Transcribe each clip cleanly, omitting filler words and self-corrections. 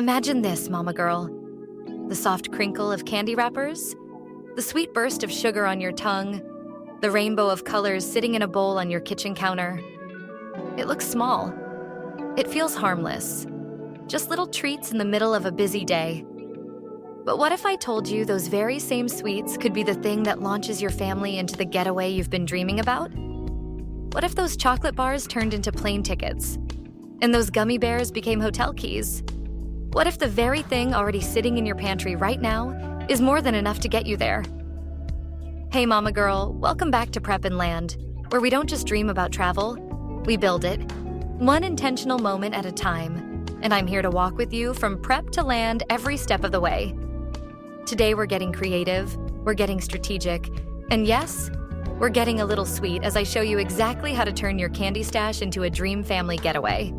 Imagine this, mama girl. The soft crinkle of candy wrappers, the sweet burst of sugar on your tongue, the rainbow of colors sitting in a bowl on your kitchen counter. It looks small. It feels harmless. Just little treats in the middle of a busy day. But what if I told you those very same sweets could be the thing that launches your family into the getaway you've been dreaming about? What if those chocolate bars turned into plane tickets? And those gummy bears became hotel keys? What if the very thing already sitting in your pantry right now is more than enough to get you there? Hey mama girl, welcome back to Prep and Land, where we don't just dream about travel, we build it, one intentional moment at a time. And I'm here to walk with you from prep to land every step of the way. Today we're getting creative, we're getting strategic, and yes, we're getting a little sweet as I show you exactly how to turn your candy stash into a dream family getaway.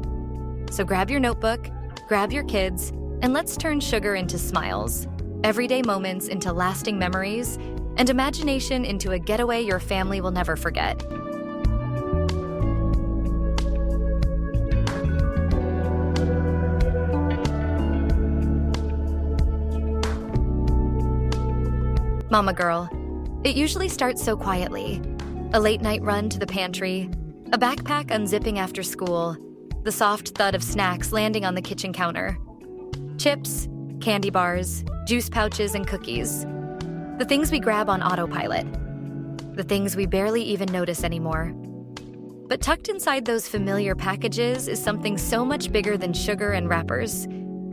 So grab your notebook, grab your kids, and let's turn sugar into smiles, everyday moments into lasting memories, and imagination into a getaway your family will never forget. Mama girl, it usually starts so quietly. A late night run to the pantry, a backpack unzipping after school, the soft thud of snacks landing on the kitchen counter. Chips, candy bars, juice pouches, and cookies. The things we grab on autopilot. The things we barely even notice anymore. But tucked inside those familiar packages is something so much bigger than sugar and wrappers.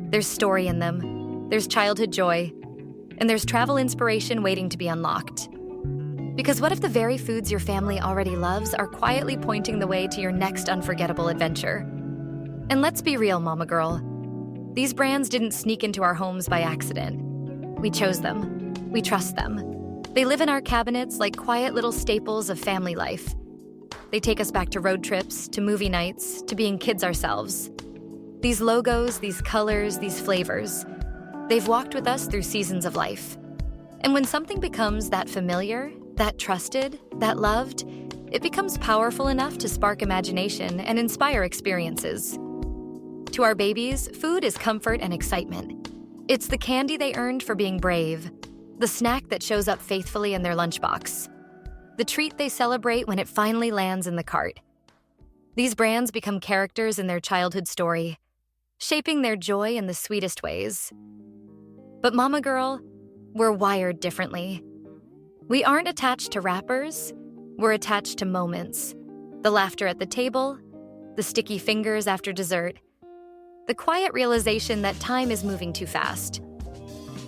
There's story in them. There's childhood joy. And there's travel inspiration waiting to be unlocked. Because what if the very foods your family already loves are quietly pointing the way to your next unforgettable adventure? And let's be real, mama girl. These brands didn't sneak into our homes by accident. We chose them. We trust them. They live in our cabinets like quiet little staples of family life. They take us back to road trips, to movie nights, to being kids ourselves. These logos, these colors, these flavors, they've walked with us through seasons of life. And when something becomes that familiar, that trusted, that loved, it becomes powerful enough to spark imagination and inspire experiences. To our babies, food is comfort and excitement. It's the candy they earned for being brave, the snack that shows up faithfully in their lunchbox, the treat they celebrate when it finally lands in the cart. These brands become characters in their childhood story, shaping their joy in the sweetest ways. But mama girl, we're wired differently. We aren't attached to wrappers, we're attached to moments. The laughter at the table, the sticky fingers after dessert, the quiet realization that time is moving too fast.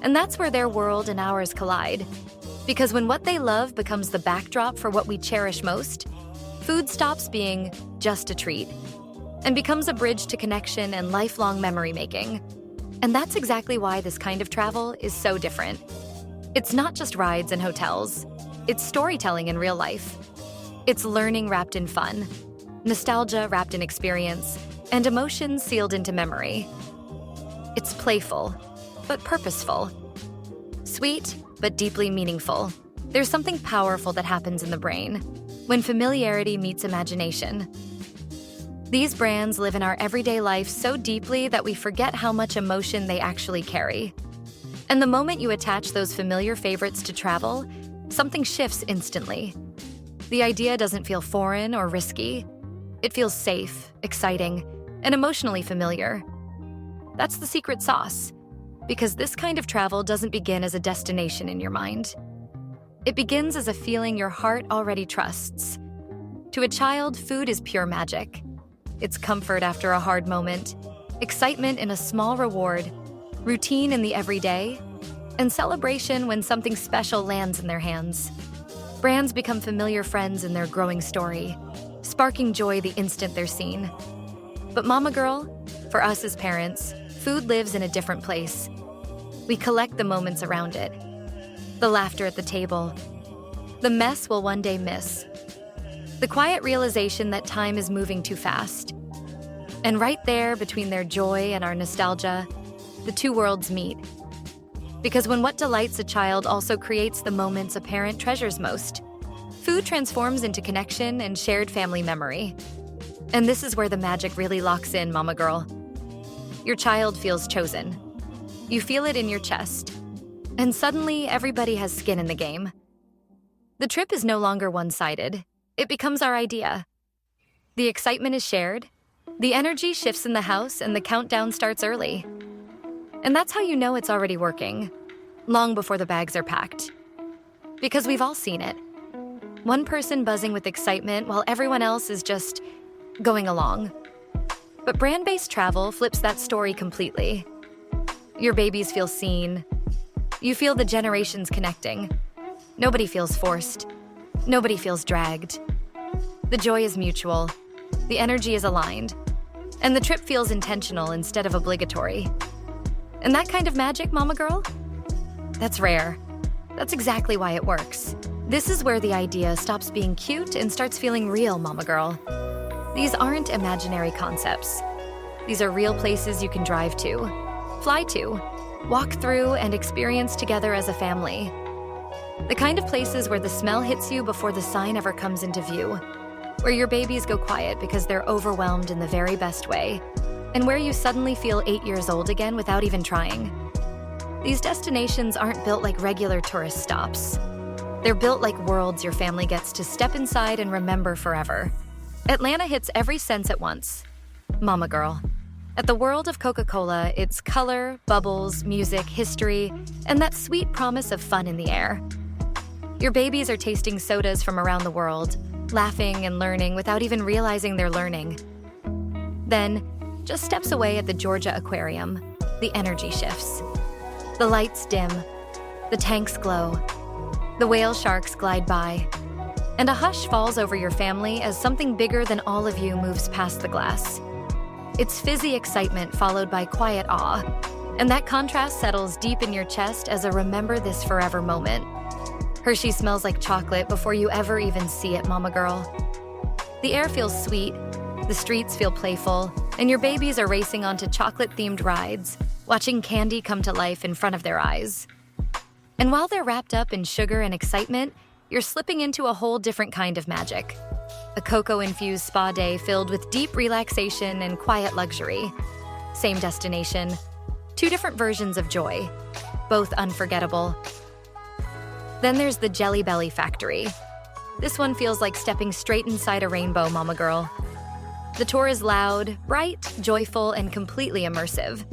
And that's where their world and ours collide. Because when what they love becomes the backdrop for what we cherish most, food stops being just a treat and becomes a bridge to connection and lifelong memory making. And that's exactly why this kind of travel is so different. It's not just rides and hotels. It's storytelling in real life. It's learning wrapped in fun, nostalgia wrapped in experience, and emotions sealed into memory. It's playful, but purposeful. Sweet, but deeply meaningful. There's something powerful that happens in the brain when familiarity meets imagination. These brands live in our everyday life so deeply that we forget how much emotion they actually carry. And the moment you attach those familiar favorites to travel, something shifts instantly. The idea doesn't feel foreign or risky. It feels safe, exciting, and emotionally familiar. That's the secret sauce, because this kind of travel doesn't begin as a destination in your mind. It begins as a feeling your heart already trusts. To a child, food is pure magic. It's comfort after a hard moment, excitement in a small reward, routine in the everyday, and celebration when something special lands in their hands. Brands become familiar friends in their growing story, sparking joy the instant they're seen. But mama girl, for us as parents, food lives in a different place. We collect the moments around it. The laughter at the table. The mess we'll one day miss. The quiet realization that time is moving too fast. And right there, between their joy and our nostalgia, the two worlds meet. Because when what delights a child also creates the moments a parent treasures most, food transforms into connection and shared family memory. And this is where the magic really locks in, mama girl. Your child feels chosen. You feel it in your chest. And suddenly, everybody has skin in the game. The trip is no longer one-sided. It becomes our idea. The excitement is shared. The energy shifts in the house, and the countdown starts early. And that's how you know it's already working, long before the bags are packed. Because we've all seen it. One person buzzing with excitement while everyone else is just going along. But brand-based travel flips that story completely. Your babies feel seen. You feel the generations connecting. Nobody feels forced. Nobody feels dragged. The joy is mutual. The energy is aligned. And the trip feels intentional instead of obligatory. And that kind of magic, Mama Girl? That's rare. That's exactly why it works. This is where the idea stops being cute and starts feeling real, Mama Girl. These aren't imaginary concepts. These are real places you can drive to, fly to, walk through, and experience together as a family. The kind of places where the smell hits you before the sign ever comes into view, where your babies go quiet because they're overwhelmed in the very best way, and where you suddenly feel 8 years old again without even trying. These destinations aren't built like regular tourist stops. They're built like worlds your family gets to step inside and remember forever. Atlanta hits every sense at once. Mama Girl. At the world of Coca-Cola, it's color, bubbles, music, history, and that sweet promise of fun in the air. Your babies are tasting sodas from around the world, laughing and learning without even realizing they're learning. Then, just steps away at the Georgia Aquarium, the energy shifts. The lights dim, the tanks glow, the whale sharks glide by, and a hush falls over your family as something bigger than all of you moves past the glass. It's fizzy excitement followed by quiet awe, and that contrast settles deep in your chest as a remember this forever moment. Hershey smells like chocolate before you ever even see it, Mama Girl. The air feels sweet, the streets feel playful, and your babies are racing onto chocolate-themed rides, watching candy come to life in front of their eyes. And while they're wrapped up in sugar and excitement, you're slipping into a whole different kind of magic. A cocoa-infused spa day filled with deep relaxation and quiet luxury. Same destination, two different versions of joy, both unforgettable. Then there's the Jelly Belly Factory. This one feels like stepping straight inside a rainbow, Mama Girl. The tour is loud, bright, joyful, and completely immersive.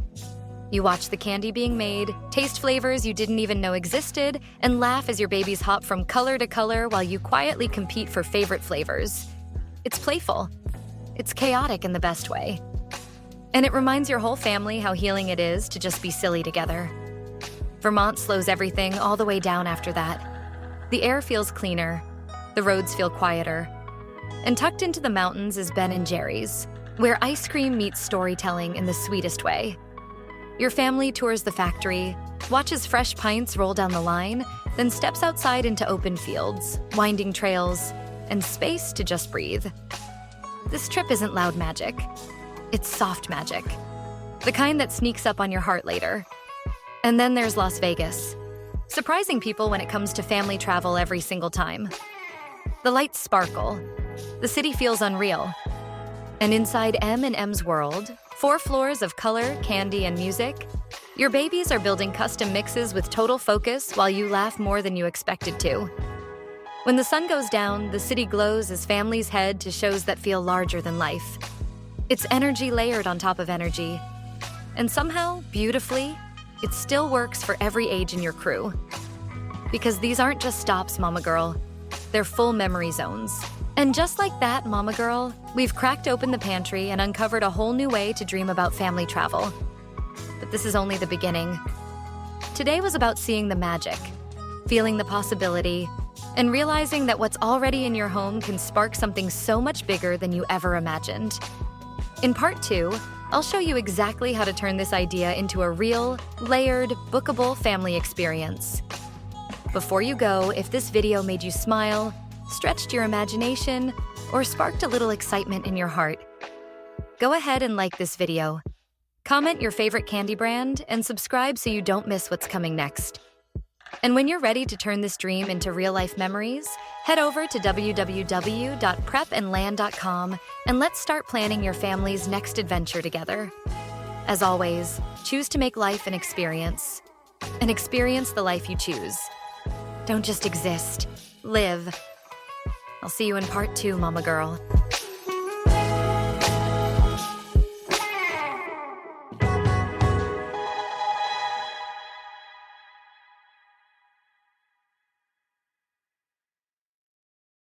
You watch the candy being made, taste flavors you didn't even know existed, and laugh as your babies hop from color to color while you quietly compete for favorite flavors. It's playful. It's chaotic in the best way. And it reminds your whole family how healing it is to just be silly together. Vermont slows everything all the way down after that. The air feels cleaner. The roads feel quieter. And tucked into the mountains is Ben & Jerry's, where ice cream meets storytelling in the sweetest way. Your family tours the factory, watches fresh pints roll down the line, then steps outside into open fields, winding trails, and space to just breathe. This trip isn't loud magic. It's soft magic. The kind that sneaks up on your heart later. And then there's Las Vegas, surprising people when it comes to family travel every single time. The lights sparkle. The city feels unreal. And inside M&M's world, 4 floors of color, candy, and music, your babies are building custom mixes with total focus while you laugh more than you expected to. When the sun goes down, the city glows as families head to shows that feel larger than life. It's energy layered on top of energy. And somehow, beautifully, it still works for every age in your crew. Because these aren't just stops, Mama Girl. They're full memory zones. And just like that, Mama Girl, we've cracked open the pantry and uncovered a whole new way to dream about family travel. But this is only the beginning. Today was about seeing the magic, feeling the possibility, and realizing that what's already in your home can spark something so much bigger than you ever imagined. In part 2, I'll show you exactly how to turn this idea into a real, layered, bookable family experience. Before you go, if this video made you smile, stretched your imagination, or sparked a little excitement in your heart, go ahead and like this video. Comment your favorite candy brand and subscribe so you don't miss what's coming next. And when you're ready to turn this dream into real-life memories, head over to www.prepandland.com and let's start planning your family's next adventure together. As always, choose to make life an experience. And experience the life you choose. Don't just exist. Live. I'll see you in part 2, Mama Girl.